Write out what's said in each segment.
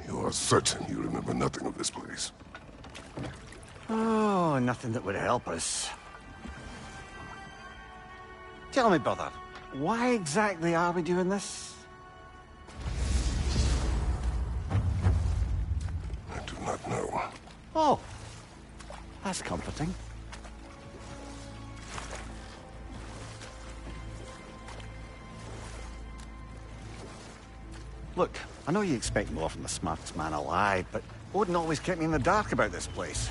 You are certain you remember nothing of this place? Oh, nothing that would help us. Tell me, brother, why exactly are we doing this? I do not know. Oh, that's comforting. Look, I know you expect more from the smartest man alive, but Odin always kept me in the dark about this place.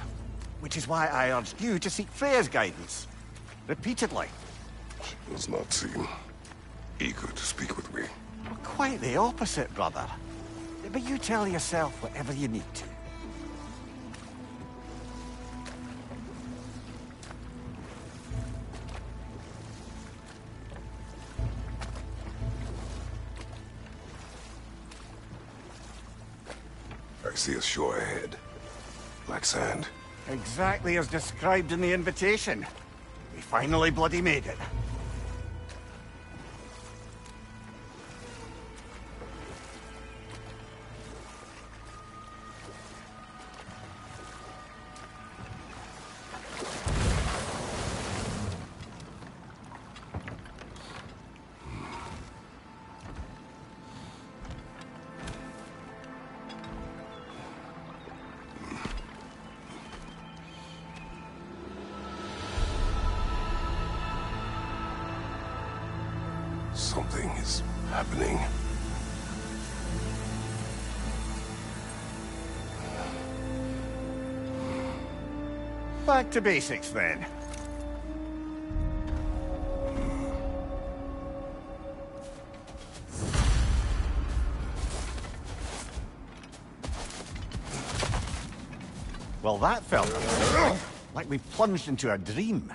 Which is why I urged you to seek Freya's guidance. Repeatedly. She does not seem eager to speak with me. Well, quite the opposite, brother. But you tell yourself whatever you need to. I see a shore ahead. Black sand. Exactly as described in the invitation. We finally bloody made it. Something is happening. Back to basics, then. Well, that felt like we plunged into a dream.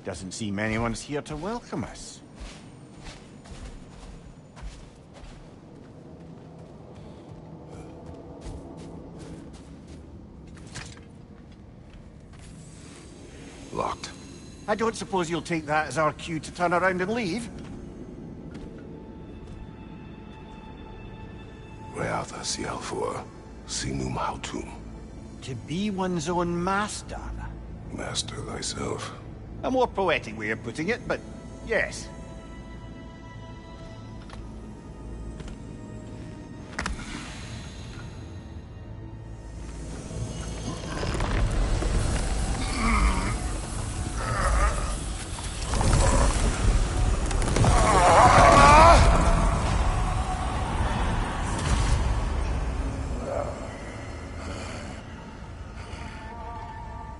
Doesn't seem anyone's here to welcome us. Locked. I don't suppose you'll take that as our cue to turn around and leave? Reatha Sialfor, Sinum Hautum. To be one's own master. Master thyself. A more poetic way of putting it, but yes.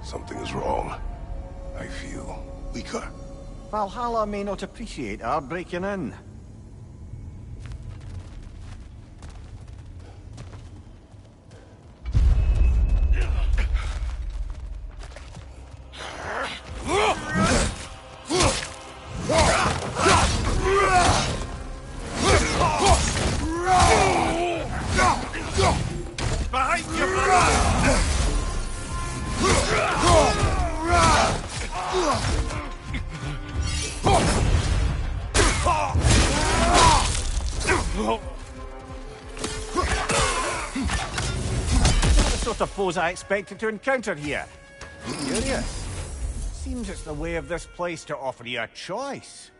Something is wrong. I feel weaker. Valhalla may not appreciate our breaking in. Behind you, brother! The sort of foes I expected to encounter here. Curious. Seems it's the way of this place to offer you a choice.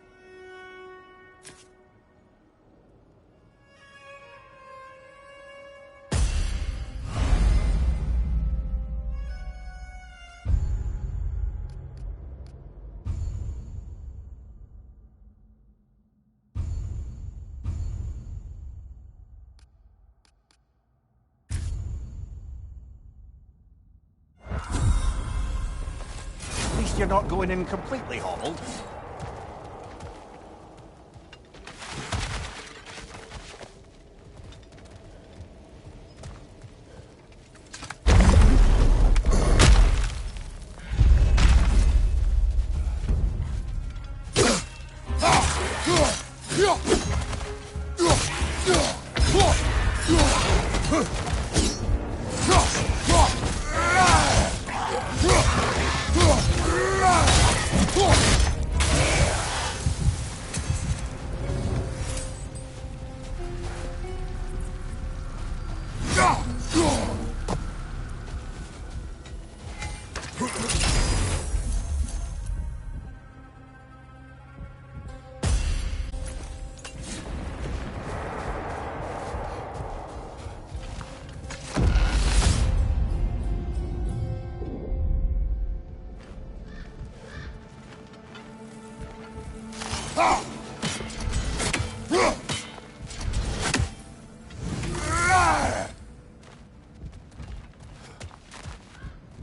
you're not going in completely hobbled.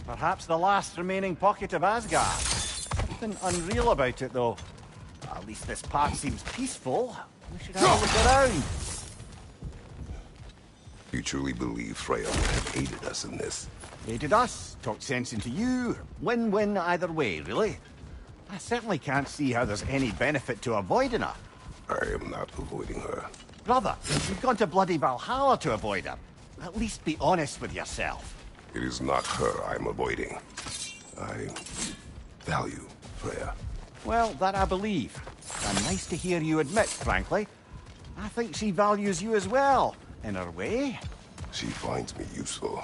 Perhaps the last remaining pocket of Asgard. Something unreal about it, though. At least this part seems peaceful. We should have a look around. You truly believe Freya would have aided us in this? Aided us, talked sense into you. Win-win either way, really. I certainly can't see how there's any benefit to avoiding her. I am not avoiding her. Brother, you've gone to bloody Valhalla to avoid her. At least be honest with yourself. It is not her I'm avoiding. I value Freya. Well, that I believe. And nice to hear you admit, frankly. I think she values you as well, in her way. She finds me useful.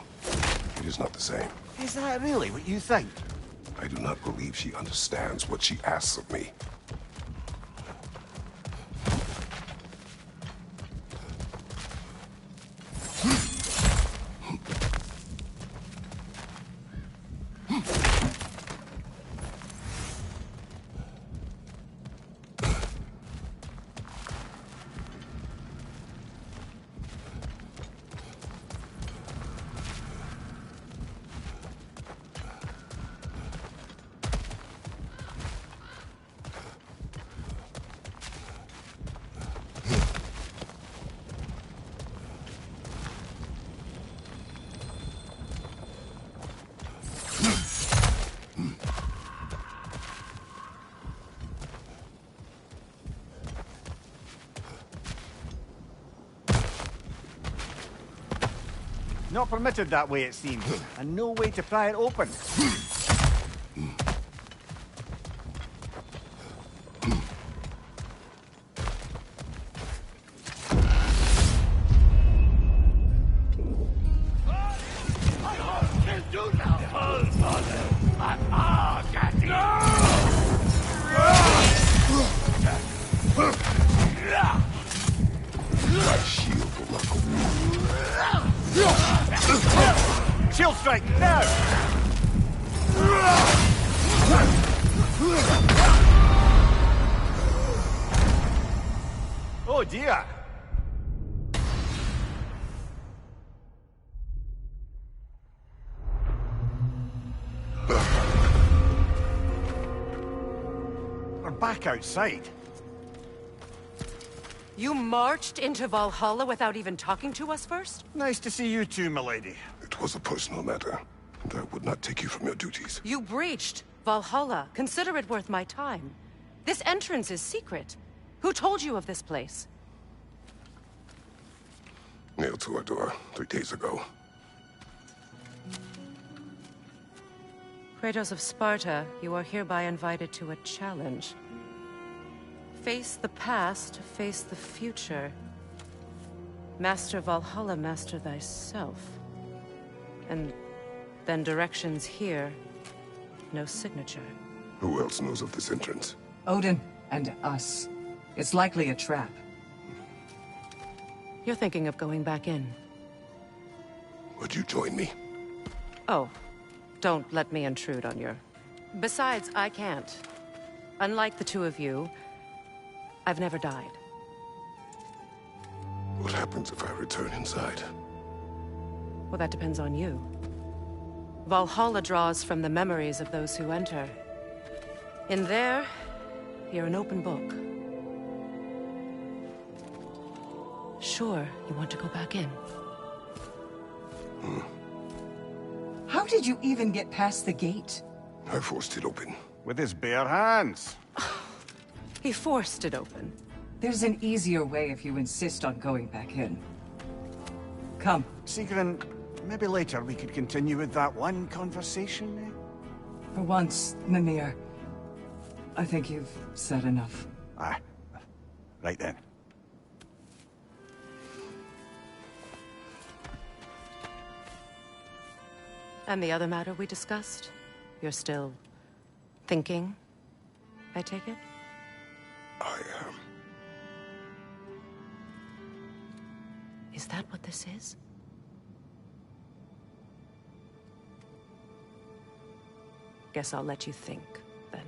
It is not the same. Is that really what you think? I do not believe she understands what she asks of me. Not permitted that way, it seems. And no way to pry it open. Shield strike, now! Oh dear! We're back outside. You marched into Valhalla without even talking to us first? Nice to see you too, milady. It was a personal matter, and I would not take you from your duties. You breached Valhalla. Consider it worth my time. This entrance is secret. Who told you of this place? Nailed to our door 3 days ago. Kratos of Sparta, you are hereby invited to a challenge. Face the past, face the future. Master Valhalla, master thyself. And then directions here, no signature. Who else knows of this entrance? Odin and us. It's likely a trap. You're thinking of going back in. Would you join me? Oh, don't let me intrude on your... Besides, I can't. Unlike the two of you, I've never died. What happens if I return inside? Well, that depends on you. Valhalla draws from the memories of those who enter. In there, you're an open book. Sure, you want to go back in. How did you even get past the gate? I forced it open. With his bare hands. He forced it open. There's an easier way if you insist on going back in. Come. Sigrun, maybe later we could continue with that one conversation, eh? For once, Mimir, I think you've said enough. Aye. Right then. And the other matter we discussed? You're still thinking, I take it? I am. Is that what this is? Guess I'll let you think, then.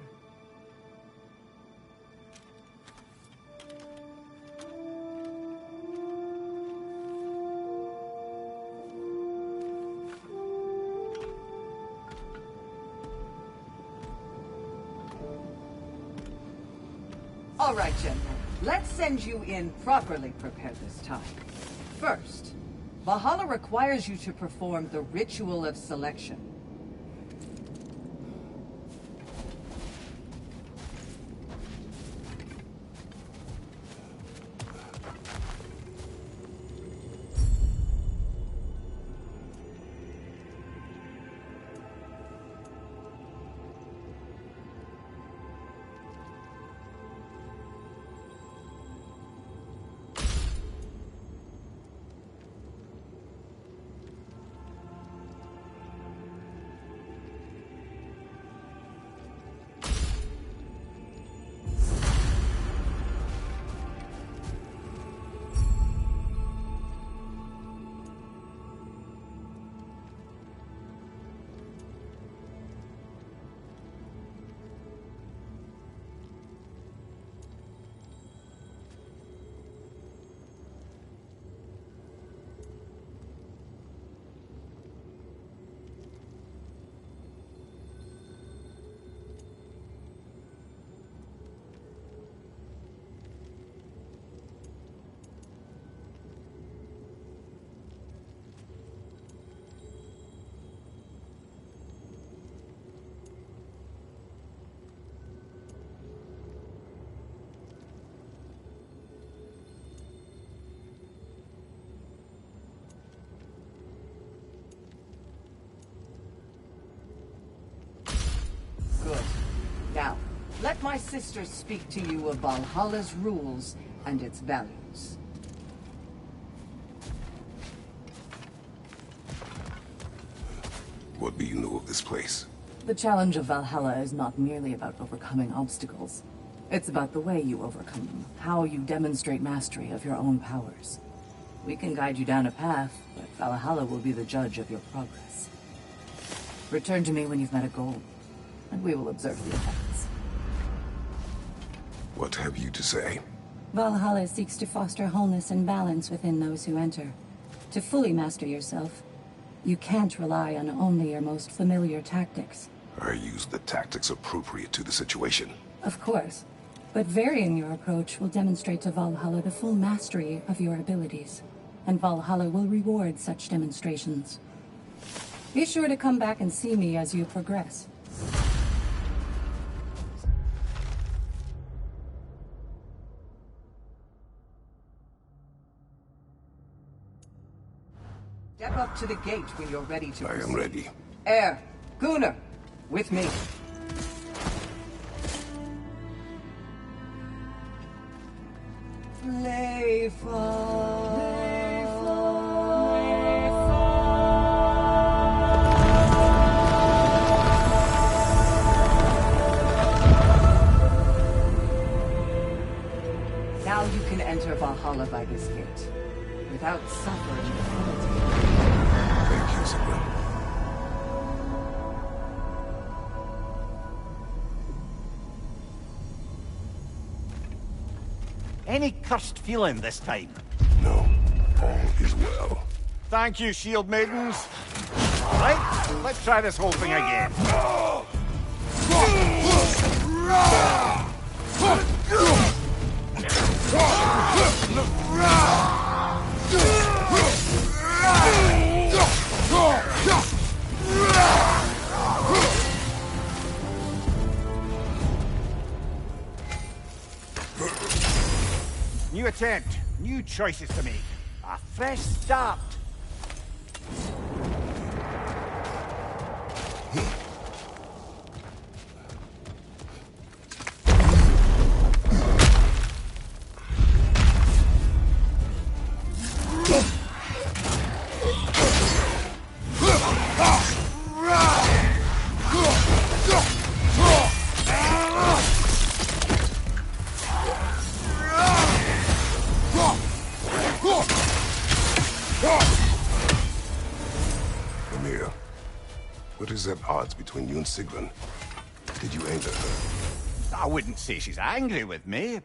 All right, General. Let's send you in properly prepared this time. First, Valhalla requires you to perform the ritual of selection. Good. Now, let my sisters speak to you of Valhalla's rules and its values. What do you know of this place? The challenge of Valhalla is not merely about overcoming obstacles. It's about the way you overcome them, how you demonstrate mastery of your own powers. We can guide you down a path, but Valhalla will be the judge of your progress. Return to me when you've met a goal, and we will observe the effects. What have you to say? Valhalla seeks to foster wholeness and balance within those who enter. To fully master yourself, you can't rely on only your most familiar tactics. I use the tactics appropriate to the situation. Of course, but varying your approach will demonstrate to Valhalla the full mastery of your abilities, and Valhalla will reward such demonstrations. Be sure to come back and see me as you progress. Step up to the gate when you're ready to I am proceed. ready. Air, Gunnar, with me. Now you can enter Valhalla by this gate, without suffering the penalty. Thank you, Sigrun. Any cursed feeling this time? No, all is well. Thank you, shield maidens. All right, let's try this whole thing again. New attempt, new choices to make. A fresh start. Amir, what is at odds between you and Sigrun? Did you anger her? I wouldn't say she's angry with me.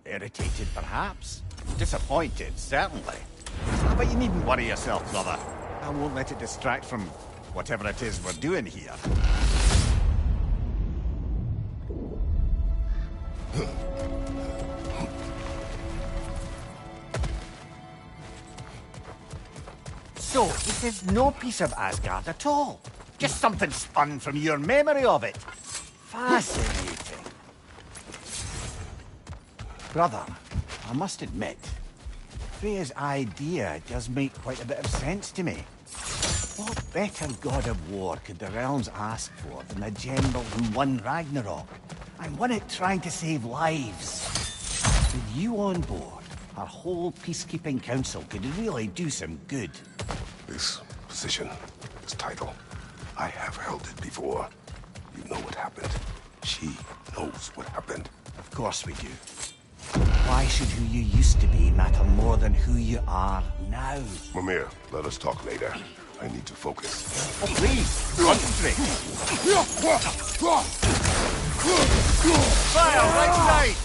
Irritated, perhaps. Disappointed, certainly. But you needn't worry yourself, brother. I won't let it distract from whatever it is we're doing here. So, this is no piece of Asgard at all. Just something spun from your memory of it. Fascinating. Brother, I must admit, Freya's idea does make quite a bit of sense to me. What better god of war could the realms ask for than the general who won Ragnarok, and won it trying to save lives? With you on board, our whole peacekeeping council could really do some good. This position, this title, I have held it before. You know what happened. She knows what happened. Of course we do. Why should who you used to be matter more than who you are now? Mimir, let us talk later. I need to focus. Oh, please, concentrate. Fire, right side!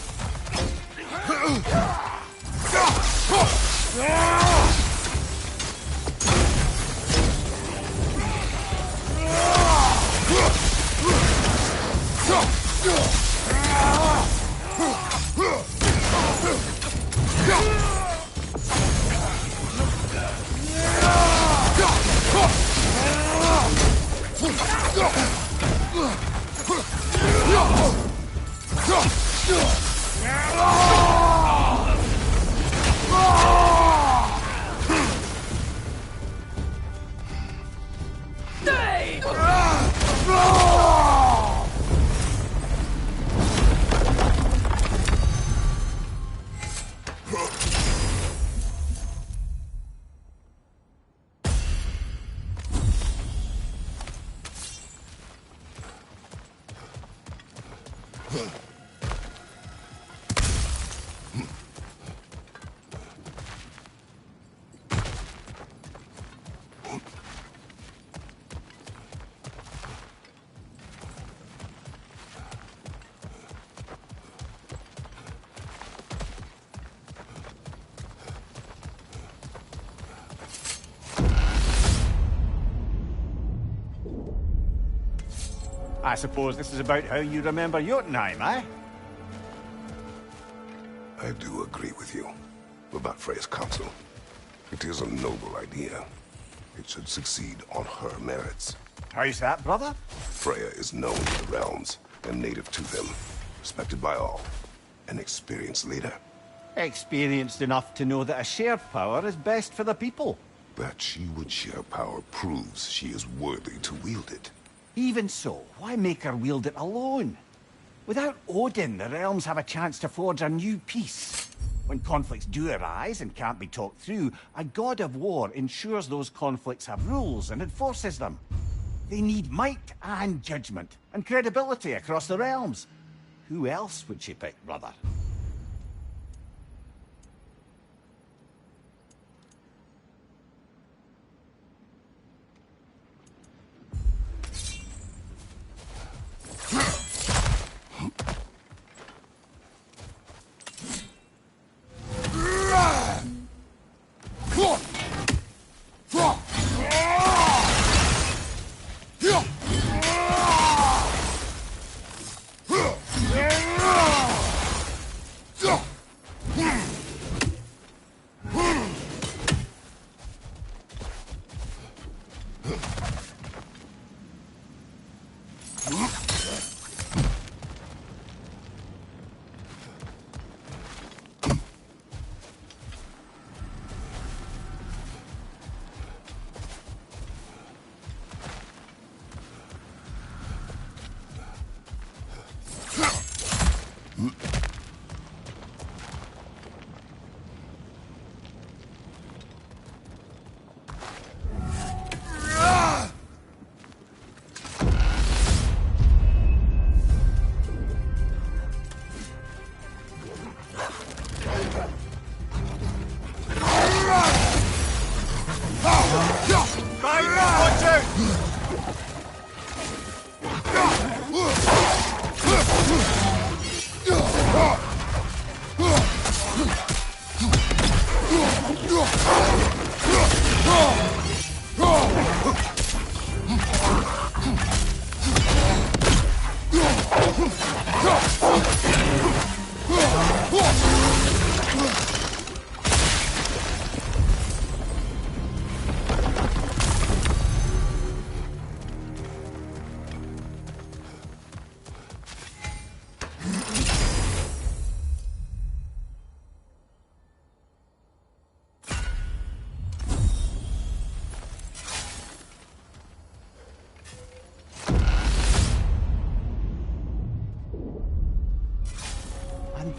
I suppose this is about how you remember Jotunheim, eh? I do agree with you about Freya's council. It is a noble idea. It should succeed on her merits. How's that, brother? Freya is known to the realms and native to them, respected by all, an experienced leader. Experienced enough to know that a shared power is best for the people. That she would share power proves she is worthy to wield it. Even so, why make her wield it alone? Without Odin, the realms have a chance to forge a new peace. When conflicts do arise and can't be talked through, a god of war ensures those conflicts have rules and enforces them. They need might and judgment, and credibility across the realms. Who else would she pick, brother?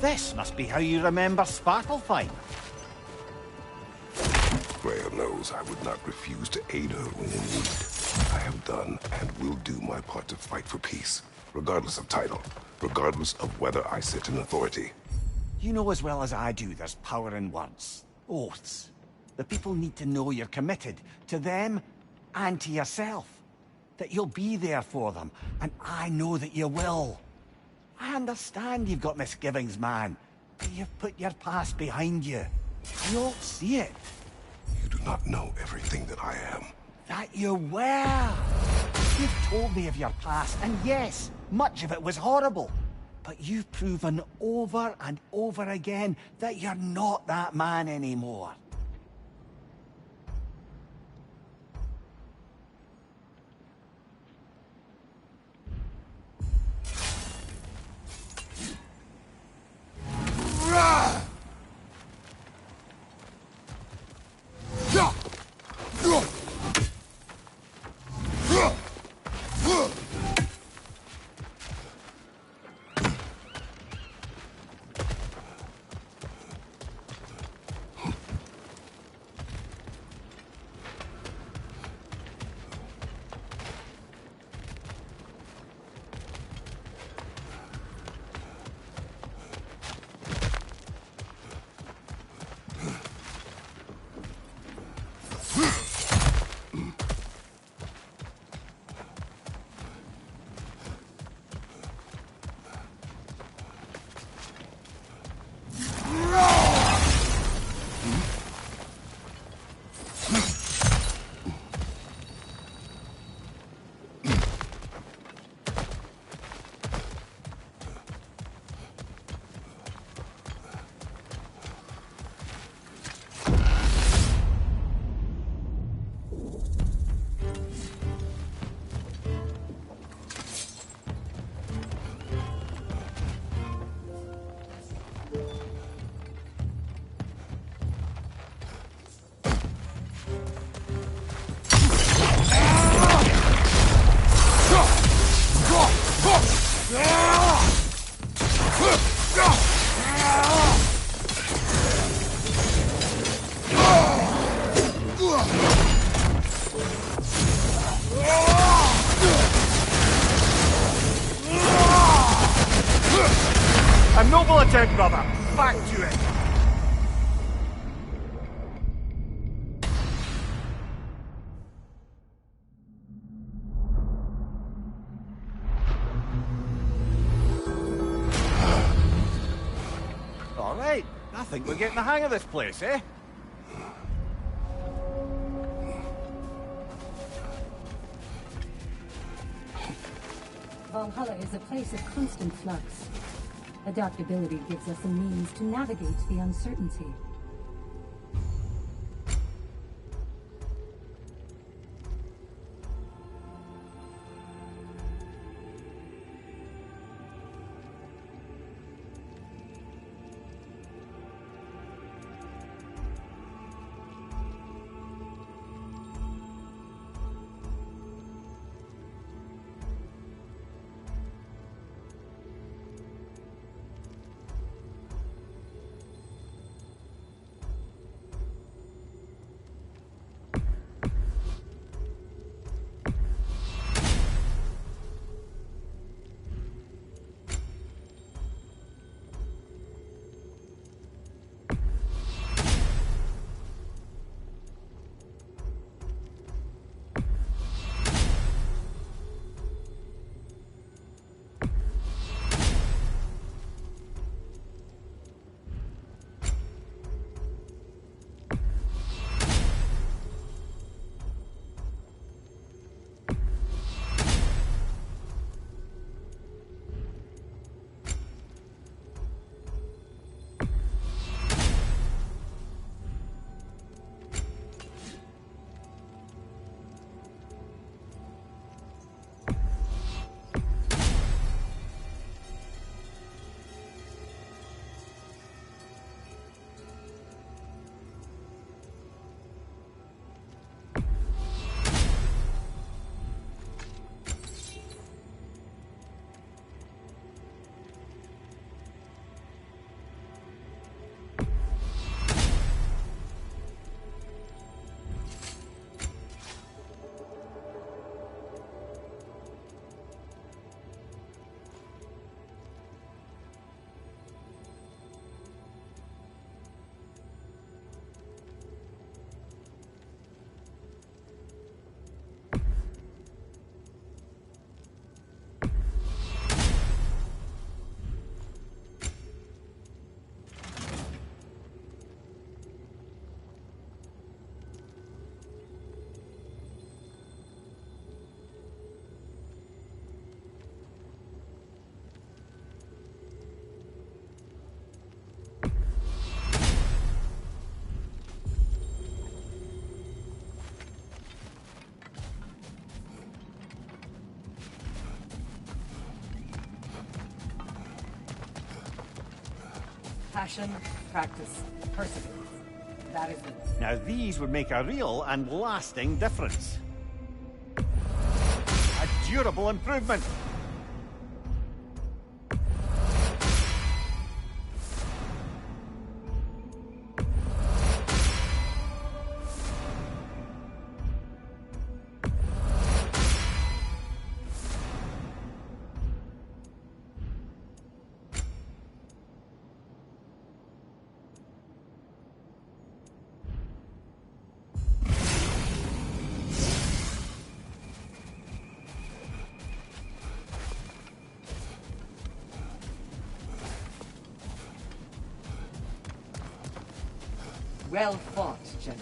This must be how you remember Svartalfheim. Freya knows I would not refuse to aid her when in need. I have done and will do my part to fight for peace, regardless of title, regardless of whether I sit in authority. You know as well as I do there's power in words. Oaths. The people need to know you're committed, to them and to yourself. That you'll be there for them, and I know that you will. I understand you've got misgivings, man, but you've put your past behind you. You all see it. You do not know everything that I am. That you were. You've told me of your past, and yes, much of it was horrible. But you've proven over and over again that you're not that man anymore. A noble attempt, brother. Back to it. All right. I think we're getting the hang of this place, eh? Valhalla is a place of constant flux. Adaptability gives us a means to navigate the uncertainty. passion, practice, perseverance. That is it. Now these would make a real and lasting difference. A durable improvement. Well fought, General.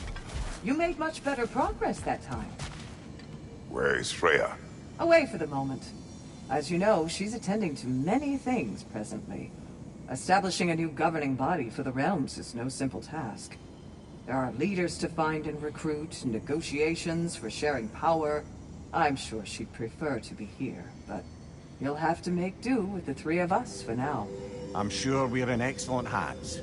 You made much better progress that time. Where is Freya? Away for the moment. As you know, she's attending to many things presently. Establishing a new governing body for the realms is no simple task. There are leaders to find and recruit, negotiations for sharing power. I'm sure she'd prefer to be here, but you'll have to make do with the three of us for now. I'm sure we're in excellent hands.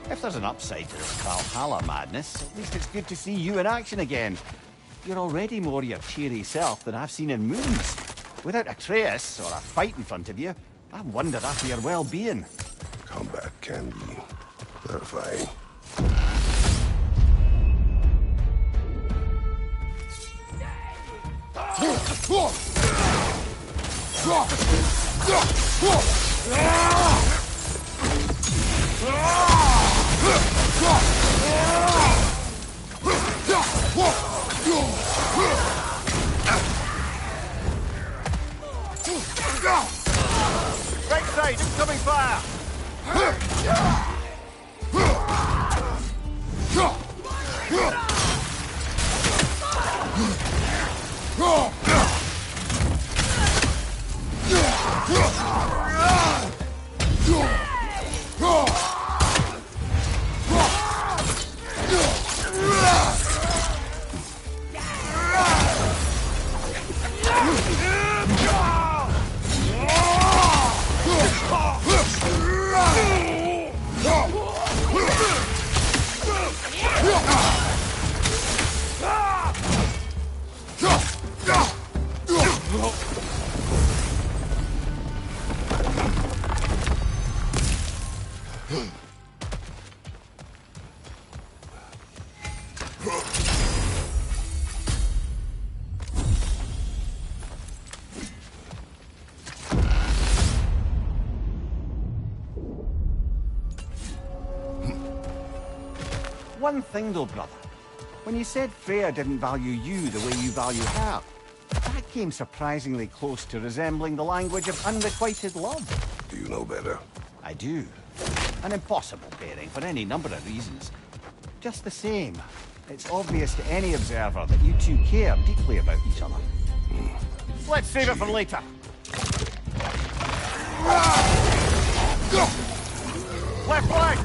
If there's an upside to this Valhalla madness, at least it's good to see you in action again. You're already more your cheery self than I've seen in moons. Without Atreus, or a fight in front of you, I wondered after your well-being. Combat can be clarifying. Right side, incoming fire! One thing though, brother. When you said Freya didn't value you the way you value her, that came surprisingly close to resembling the language of unrequited love. Do you know better? I do. An impossible pairing for any number of reasons. Just the same, it's obvious to any observer that you two care deeply about each other. Let's save it for later. Left flank!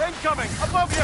Incoming! Above you!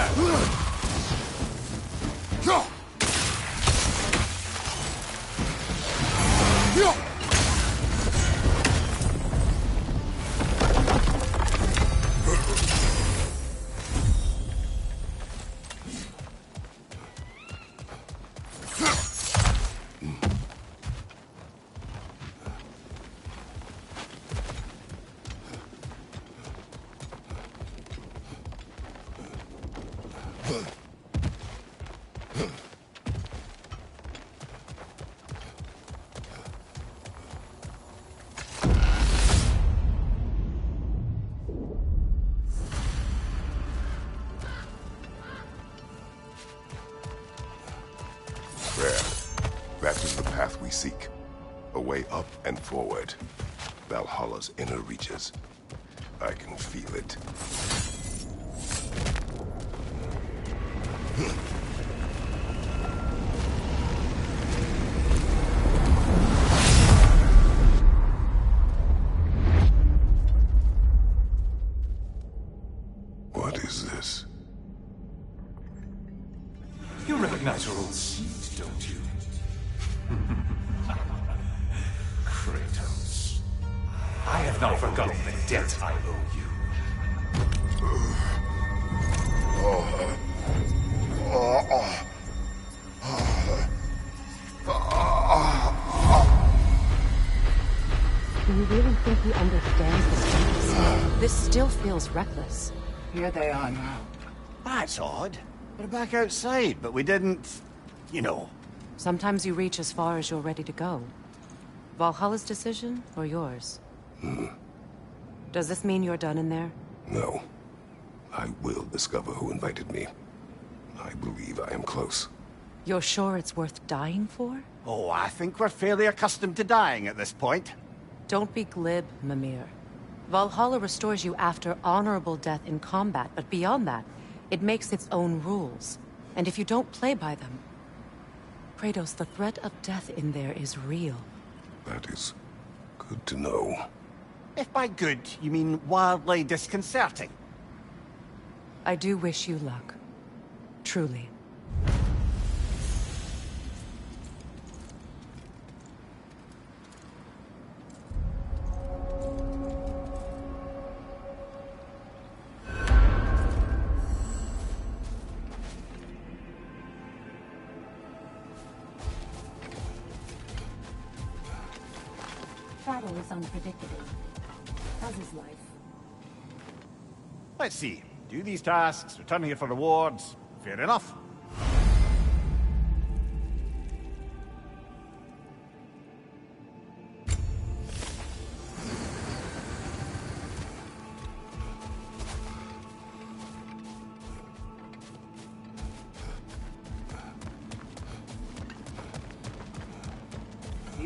That is the path we seek. A way up and forward. Valhalla's inner reaches. I can feel it. What is this? You recognize your old seat, don't you? Kratos. I have not forgotten the debt I owe you. Do you really think he understands the stakes? This still feels reckless. Here they are now. That's odd. We're back outside, but we didn't... you know. Sometimes you reach as far as you're ready to go. Valhalla's decision, or yours? Does this mean you're done in there? No. I will discover who invited me. I believe I am close. You're sure it's worth dying for? Oh, I think we're fairly accustomed to dying at this point. Don't be glib, Mimir. Valhalla restores you after honorable death in combat, but beyond that, it makes its own rules. And if you don't play by them... Kratos, the threat of death in there is real. That is good to know. If by good, you mean wildly disconcerting. I do wish you luck. Truly. Travel is unpredictable, as is life. Let's see. Do these tasks, return here for rewards. Fair enough.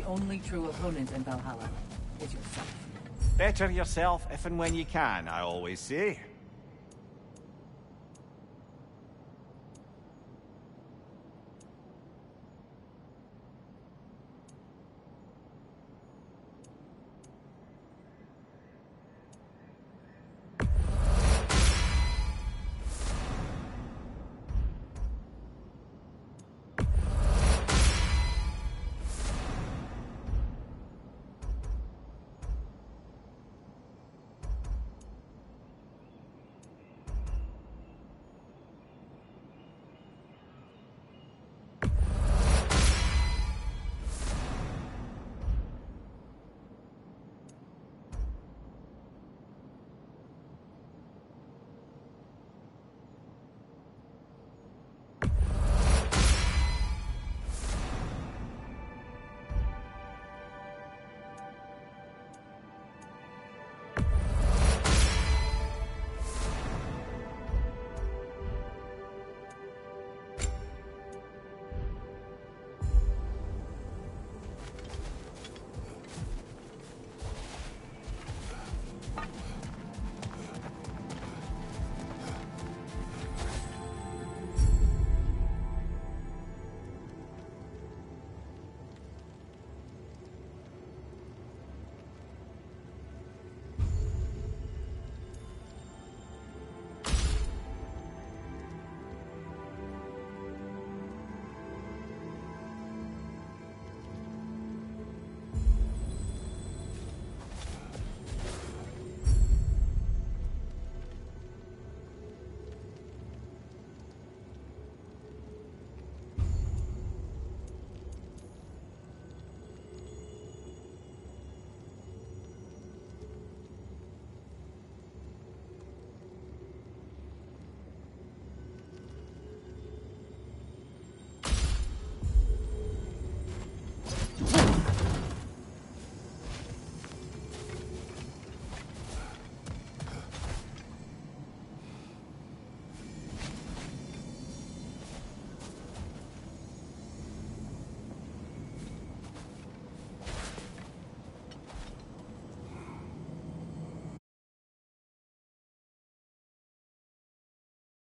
The only true opponent in Valhalla is yourself. Better yourself if and when you can, I always say.